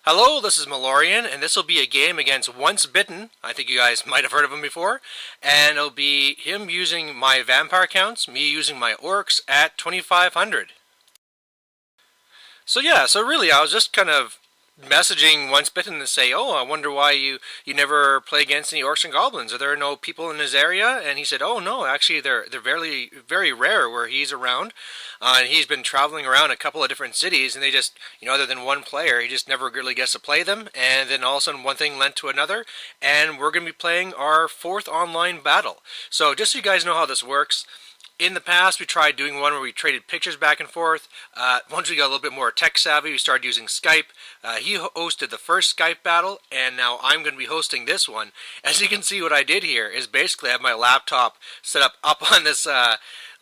Hello, this is Malorian, and this will be a game against OnceBitten. I think you guys might have heard of him before. And it'll be him using my vampire counts, me using my orcs at 2500. So really, I was just kind of messaging OnceBitten to say, oh, I wonder why you never play against any orcs and goblins. Are there no people in his area? And he said, oh no, actually they're very rare where he's around. And he's been traveling around a couple of different cities, and they just, other than one player, he just never really gets to play them. And then all of a sudden one thing led to another, and we're going to be playing our 4th online battle. So just so you guys know how this works, in the past, we tried doing one where we traded pictures back and forth. Once we got a little bit more tech savvy, we started using Skype. He hosted the first Skype battle, and now I'm going to be hosting this one. As you can see, what I did here is basically I have my laptop set up on this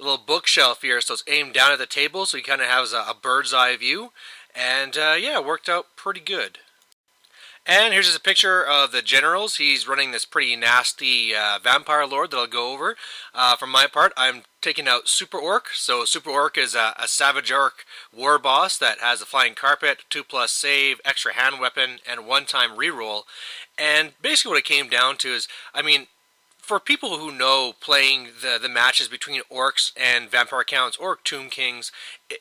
little bookshelf here, so it's aimed down at the table, so he kind of has a bird's eye view. And yeah, it worked out pretty good. And here's just a picture of the generals. He's running this pretty nasty vampire lord that I'll go over. For my part, I'm taking out Super Orc. So Super Orc is a Savage Orc war boss that has a flying carpet, 2+ save, extra hand weapon, and one-time reroll. And basically what it came down to is, for people who know playing the matches between orcs and vampire counts or tomb kings,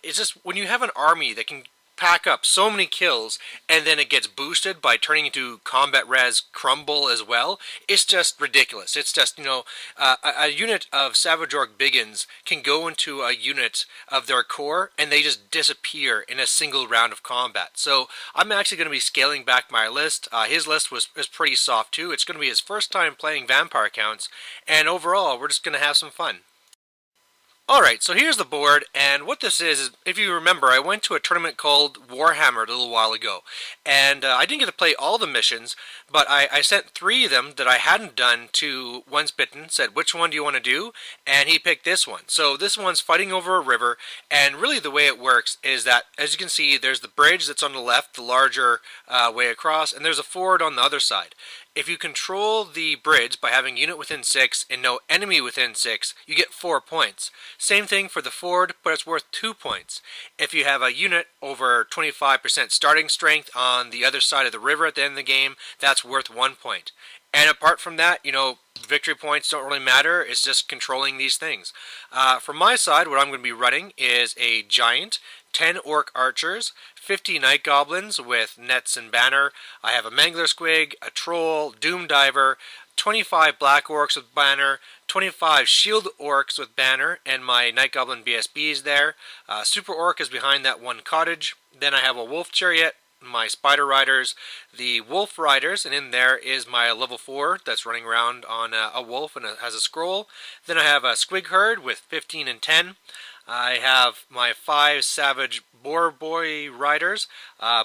it's just when you have an army that can pack up so many kills and then it gets boosted by turning into combat res crumble as well, it's just ridiculous. It's just, a unit of Savage Orc Biggins can go into a unit of their core and they just disappear in a single round of combat. So I'm actually going to be scaling back my list. His list was pretty soft too. It's going to be his first time playing vampire counts, and overall we're just going to have some fun. Alright, so here's the board, and what this is, if you remember, I went to a tournament called Warhammer a little while ago, and I didn't get to play all the missions, but I sent 3 of them that I hadn't done to OnceBitten, said, which one do you want to do? And he picked this one. So this one's fighting over a river, and really the way it works is that, as you can see, there's the bridge that's on the left, the larger way across, and there's a ford on the other side. If you control the bridge by having unit within 6 and no enemy within 6, you get 4 points. Same thing for the ford, but it's worth 2 points. If you have a unit over 25% starting strength on the other side of the river at the end of the game, that's worth 1 point. And apart from that, victory points don't really matter. It's just controlling these things. For my side, what I'm going to be running is a giant, 10 orc archers, 50 night goblins with nets and banner. I have a mangler squig, a troll, doom diver, 25 black orcs with banner, 25 shield orcs with banner, and my night goblin BSB is there. Super orc is behind that one cottage. Then I have a wolf chariot, my spider riders, the wolf riders, and in there is my level 4 that's running around on a wolf and has a scroll. Then I have a squig herd with 15 and 10. I have my 5 savage boar boy riders,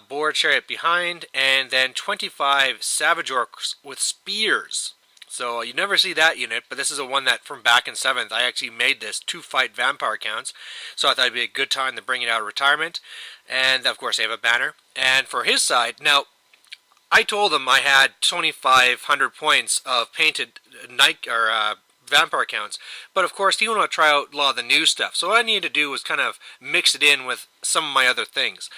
boar chariot behind, and then 25 savage orcs with spears. So you never see that unit, but this is a one that from back in 7th, I actually made this to fight vampire counts. So I thought it'd be a good time to bring it out of retirement. And of course, I have a banner. And for his side, now, I told him I had 2,500 points of painted night or vampire counts, but of course he wanted to try out a lot of the new stuff. So what I needed to do was kind of mix it in with some of my other things.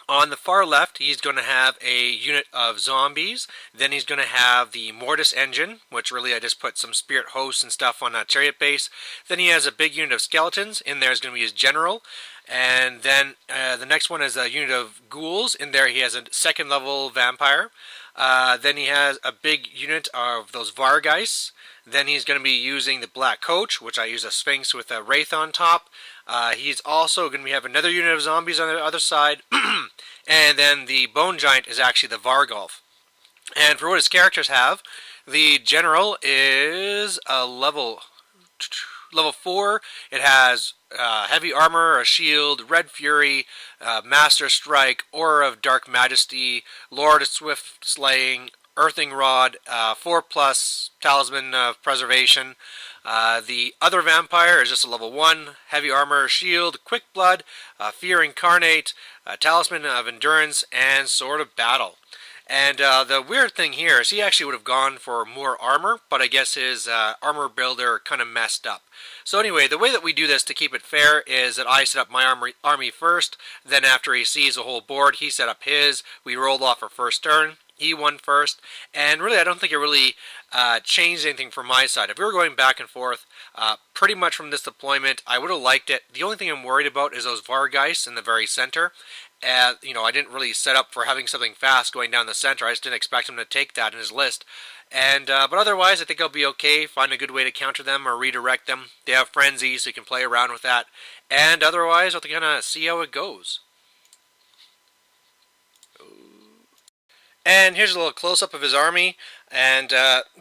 On the far left, he's going to have a unit of zombies. Then he's going to have the Mortis engine, which really I just put some spirit hosts and stuff on a chariot base. Then he has a big unit of skeletons. In there is going to be his general. And then the next one is a unit of ghouls. In there he has a 2nd level vampire. Then he has a big unit of those Vargeists. Then he's going to be using the Black Coach, which I use a Sphinx with a Wraith on top. He's also going to have another unit of zombies on the other side. And then the Bone Giant is actually the Vargolf. And for what his characters have, the General is a level 4. It has heavy armor, a shield, red fury, master strike, aura of dark majesty, lord of swift slaying, earthing rod, 4+ talisman of preservation. The other vampire is just a level 1, heavy armor, shield, quick blood, fear incarnate, talisman of endurance, and sword of battle. And the weird thing here is he actually would have gone for more armor, but I guess his armor builder kind of messed up. So anyway, the way that we do this to keep it fair is that I set up my army first, then after he sees the whole board, he set up his, we rolled off our first turn, he won first, and really I don't think it really changed anything from my side. If we were going back and forth, pretty much from this deployment, I would have liked it. The only thing I'm worried about is those Vargeists in the very center. I didn't really set up for having something fast going down the center. I just didn't expect him to take that in his list. And but otherwise, I think I'll be okay. Find a good way to counter them or redirect them. They have frenzy, so you can play around with that. And otherwise, I'll kind of see how it goes. And here's a little close-up of his army. And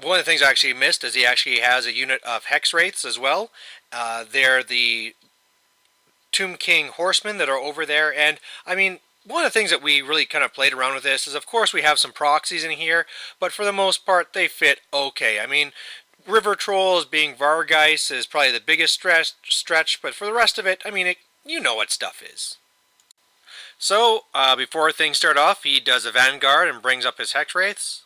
one of the things I actually missed is he actually has a unit of Hex Wraiths as well. They're the Tomb King horsemen that are over there, and I mean, one of the things that we really kind of played around with this is, of course, we have some proxies in here, but for the most part, they fit okay. I mean, River Trolls being Vargeist is probably the biggest stretch, but for the rest of it, I mean, you know what stuff is. So, before things start off, he does a Vanguard and brings up his Hex Wraiths.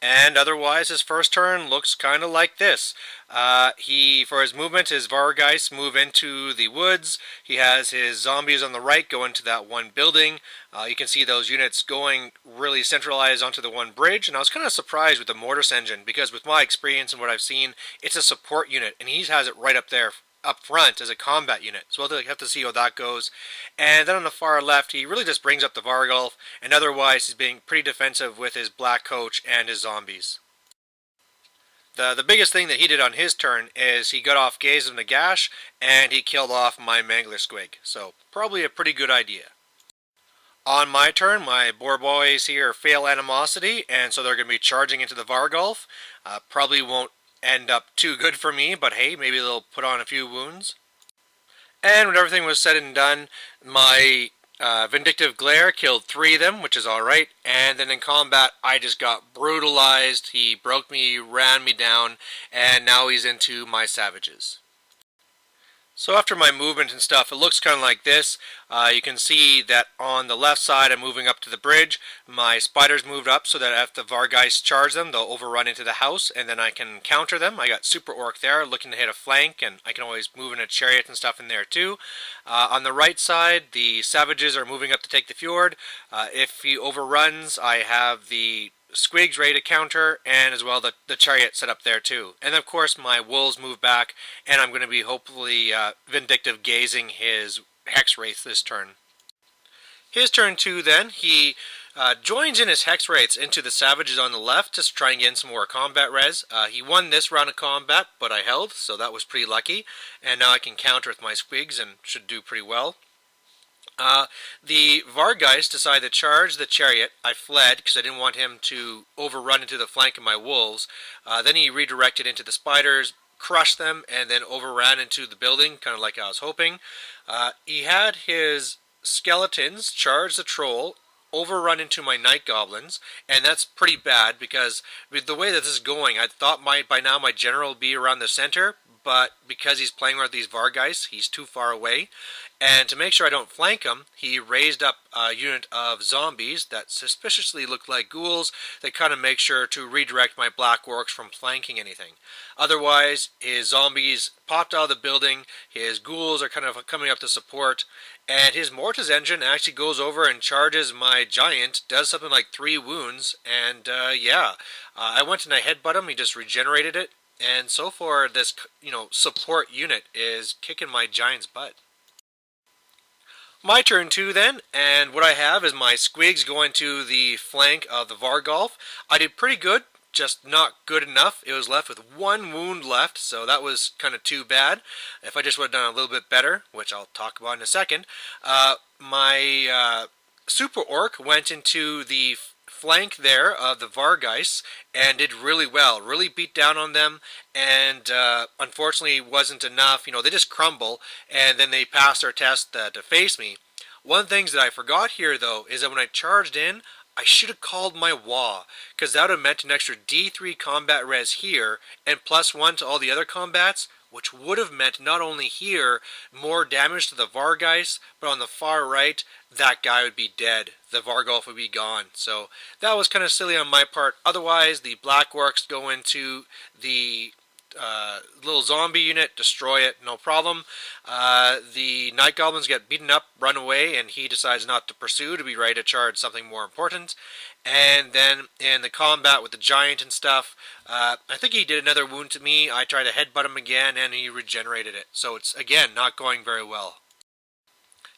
And otherwise, his first turn looks kind of like this. For his movement, his Vargeists move into the woods. He has his zombies on the right go into that one building. You can see those units going really centralized onto the one bridge. And I was kind of surprised with the Mortis engine, because with my experience and what I've seen, it's a support unit, and he has it right up there up front as a combat unit. So we'll have to see how that goes. And then on the far left, he really just brings up the Vargulf, and otherwise he's being pretty defensive with his Black Coach and his zombies. The biggest thing that he did on his turn is he got off Gaze of Nagash, and he killed off my Mangler Squig. So probably a pretty good idea. On my turn, my Boar Boys here fail Animosity, and so they're going to be charging into the Vargulf. Probably won't end up too good for me, but hey, maybe they'll put on a few wounds. And when everything was said and done, my Vindictive Glare killed 3 of them, which is alright, and then in combat I just got brutalized. He broke me, ran me down, and now he's into my Savages. So after my movement and stuff, it looks kind of like this. You can see that on the left side I'm moving up to the bridge. My spiders moved up so that if the Vargeists charge them, they'll overrun into the house, and then I can counter them. I got Super Orc there looking to hit a flank, and I can always move in a chariot and stuff in there too. On the right side, the Savages are moving up to take the fjord. If he overruns, I have the Squigs ready to counter, and as well the chariot set up there too. And of course my wolves move back, and I'm going to be hopefully Vindictive Gazing his Hex Wraith this turn. His turn 2 then, he joins in his Hex Wraiths into the Savages on the left just to try and get some more combat res. He won this round of combat, but I held, so that was pretty lucky. And now I can counter with my Squigs and should do pretty well. The Vargeist decided to charge the chariot. I fled because I didn't want him to overrun into the flank of my wolves. Then he redirected into the spiders, crushed them, and then overran into the building, kind of like I was hoping. He had his skeletons charge the troll, overrun into my night goblins, and that's pretty bad because with the way that this is going, I thought by now my general would be around the center, but because he's playing with these Vargeists, he's too far away. And to make sure I don't flank him, he raised up a unit of zombies that suspiciously looked like ghouls that kind of make sure to redirect my Black Orcs from flanking anything. Otherwise, his zombies popped out of the building, his ghouls are kind of coming up to support, and his Mortis engine actually goes over and charges my giant, does something like 3 wounds, and I went and I headbutt him, he just regenerated it, and so far this, support unit is kicking my giant's butt. My turn 2 then, and what I have is my Squigs going to the flank of the Vargulf. I did pretty good, just not good enough. It was left with 1 wound left, so that was kind of too bad. If I just would have done a little bit better, which I'll talk about in a second, my Super Orc went into the flank there of the Vargeists and did really well, really beat down on them, and unfortunately wasn't enough. They just crumble, and then they pass their test to face me. One of the things that I forgot here, though, is that when I charged in, I should have called my Wah, because that would have meant an extra D3 combat res here, and +1 to all the other combats, which would have meant not only here, more damage to the Vargeist, but on the far right, that guy would be dead. The Vargolf would be gone. So that was kind of silly on my part. Otherwise, the Black Orcs go into the little zombie unit, destroy it, no problem. The Night Goblins get beaten up, run away, and he decides not to pursue, to be ready to charge something more important. And then in the combat with the giant and stuff, I think he did another wound to me. I tried to headbutt him again, and he regenerated it. So it's, again, not going very well.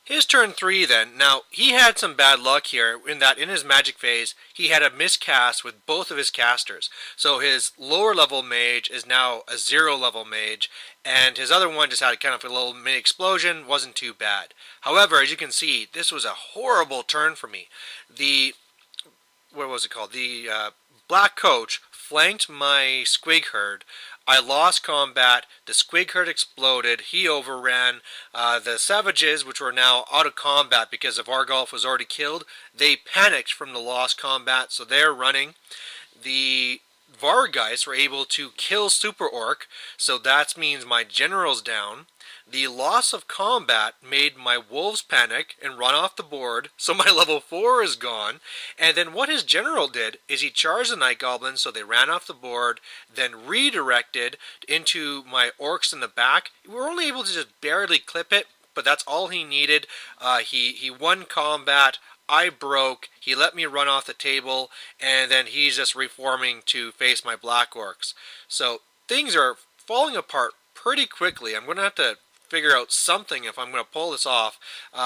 His turn 3 then. Now, he had some bad luck here in that in his magic phase, he had a miscast with both of his casters. So his lower level mage is now a 0 level mage, and his other one just had kind of a little mini explosion, wasn't too bad. However, as you can see, this was a horrible turn for me. What was it called? The Black Coach flanked my Squig Herd. I lost combat, the Squig Herd exploded, he overran, the Savages, which were now out of combat because of Vargolf was already killed, they panicked from the lost combat, so they're running. The Vargeist were able to kill Super Orc, so that means my general's down. The loss of combat made my wolves panic and run off the board, so my level 4 is gone. And then what his general did is he charged the Night Goblins, so they ran off the board, then redirected into my orcs in the back. We were only able to just barely clip it, but that's all he needed. He won combat. I broke, he let me run off the table, and then he's just reforming to face my Black Orcs. So things are falling apart pretty quickly. I'm going to have to figure out something if I'm going to pull this off.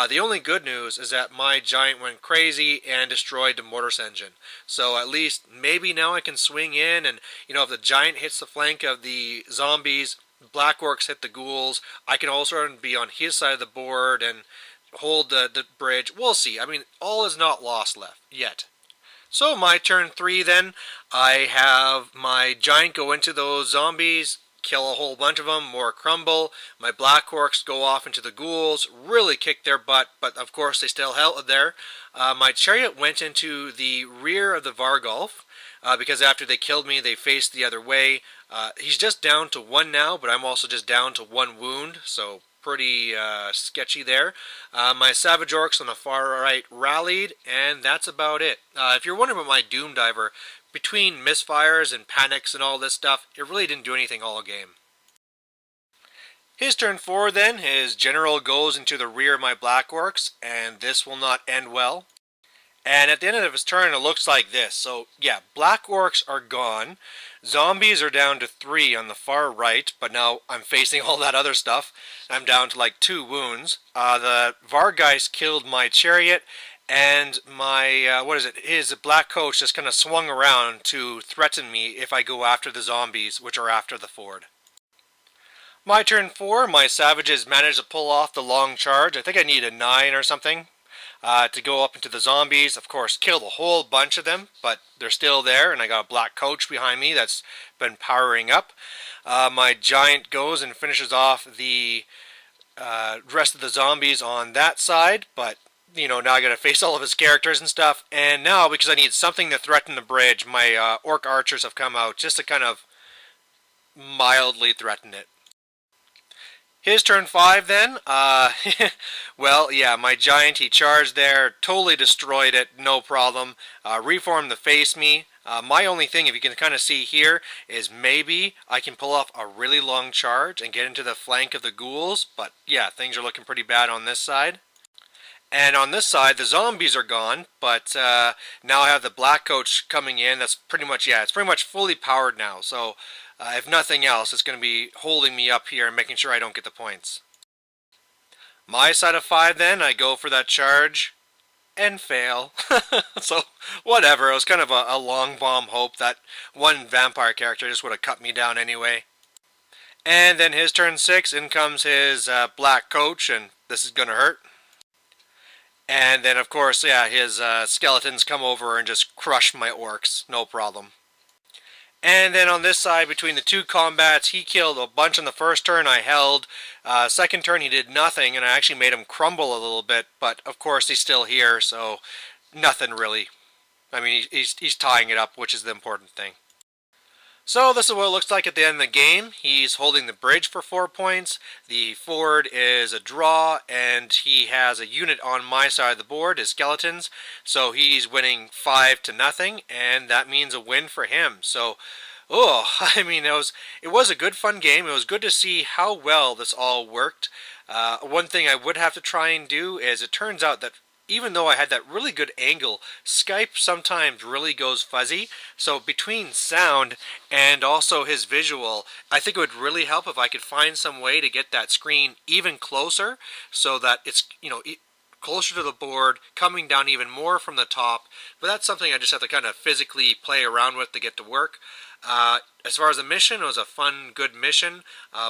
The only good news is that my giant went crazy and destroyed the Mortis engine. So at least maybe now I can swing in, and if the giant hits the flank of the zombies, Black Orcs hit the ghouls, I can also be on his side of the board and hold the bridge. We'll see. I mean, all is not lost left yet. So my turn 3 then, I have my giant go into those zombies, kill a whole bunch of them, more crumble. My Black Orcs go off into the ghouls, really kick their butt, but of course they still held there. My chariot went into the rear of the Vargolf, because after they killed me, they faced the other way. He's just down to 1 now, but I'm also just down to 1 wound, so pretty sketchy there. My Savage Orcs on the far right rallied, and that's about it. If you're wondering about my Doom Diver, between misfires and panics and all this stuff, it really didn't do anything all game. His turn 4 then, his general goes into the rear of my Black Orcs, and this will not end well. And at the end of his turn, it looks like this. So, yeah, Black Orcs are gone. Zombies are down to 3 on the far right, but now I'm facing all that other stuff. I'm down to like 2 wounds. The Vargeist killed my chariot, and my, his Black Coach just kind of swung around to threaten me if I go after the zombies, which are after the ford. My turn 4, my Savages managed to pull off the long charge. I think I need a 9 or something. To go up into the zombies, of course, killed a whole bunch of them, but they're still there, and I got a Black Coach behind me that's been powering up. My giant goes and finishes off the rest of the zombies on that side, but, now I gotta face all of his characters and stuff, and now, because I need something to threaten the bridge, my Orc Archers have come out just to kind of mildly threaten it. His turn 5 then, well, yeah, my giant, he charged there, totally destroyed it, no problem, reformed to face me. My only thing, if you can kind of see here, is maybe I can pull off a really long charge and get into the flank of the ghouls, but yeah, things are looking pretty bad on this side. And on this side, the zombies are gone, but now I have the Black Coach coming in. That's pretty much, yeah, it's pretty much fully powered now, so if nothing else, it's going to be holding me up here and making sure I don't get the points. My side of 5 then, I go for that charge and fail. So, whatever, it was kind of a long bomb hope that one vampire character just would have cut me down anyway. And then his turn 6, in comes his Black Coach, and this is going to hurt. And then, of course, yeah, his skeletons come over and just crush my orcs, no problem. And then on this side, between the 2 combats, he killed a bunch on the first turn. I held. Second turn, he did nothing, and I actually made him crumble a little bit. But, of course, he's still here, so nothing really. I mean, he's tying it up, which is the important thing. So this is what it looks like at the end of the game. He's holding the bridge for 4 points. The ford is a draw, and he has a unit on my side of the board, his skeletons. So he's winning 5-0, and that means a win for him. So, oh, I mean, it was a good, fun game. It was good to see how well this all worked. One thing I would have to try and do is, it turns out that even though I had that really good angle, Skype sometimes really goes fuzzy. So between sound and also his visual, I think it would really help if I could find some way to get that screen even closer so that it's, closer to the board, coming down even more from the top. But that's something I just have to kind of physically play around with to get to work. As far as the mission, it was a fun, good mission.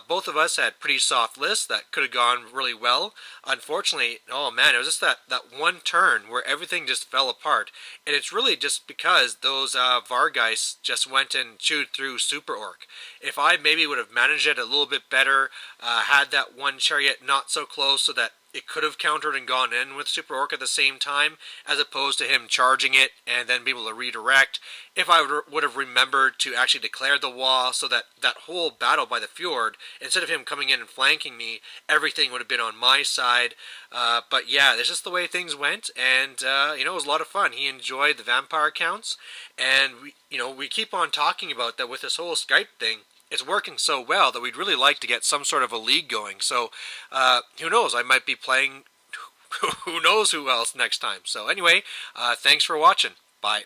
Both of us had pretty soft lists that could have gone really well. Unfortunately, oh man, it was just that one turn where everything just fell apart. And it's really just because those Vargeist just went and chewed through Super Orc. If I maybe would have managed it a little bit better, had that one chariot not so close so that it could have countered and gone in with Super Orc at the same time, as opposed to him charging it and then be able to redirect. If I would have remembered to actually declare the wall so that that whole battle by the fjord, instead of him coming in and flanking me, everything would have been on my side. But yeah, that's just the way things went, and it was a lot of fun. He enjoyed the vampire counts, and we keep on talking about that with this whole Skype thing. It's working so well that we'd really like to get some sort of a league going. So, who knows? I might be playing who knows who else next time. So anyway, thanks for watching. Bye.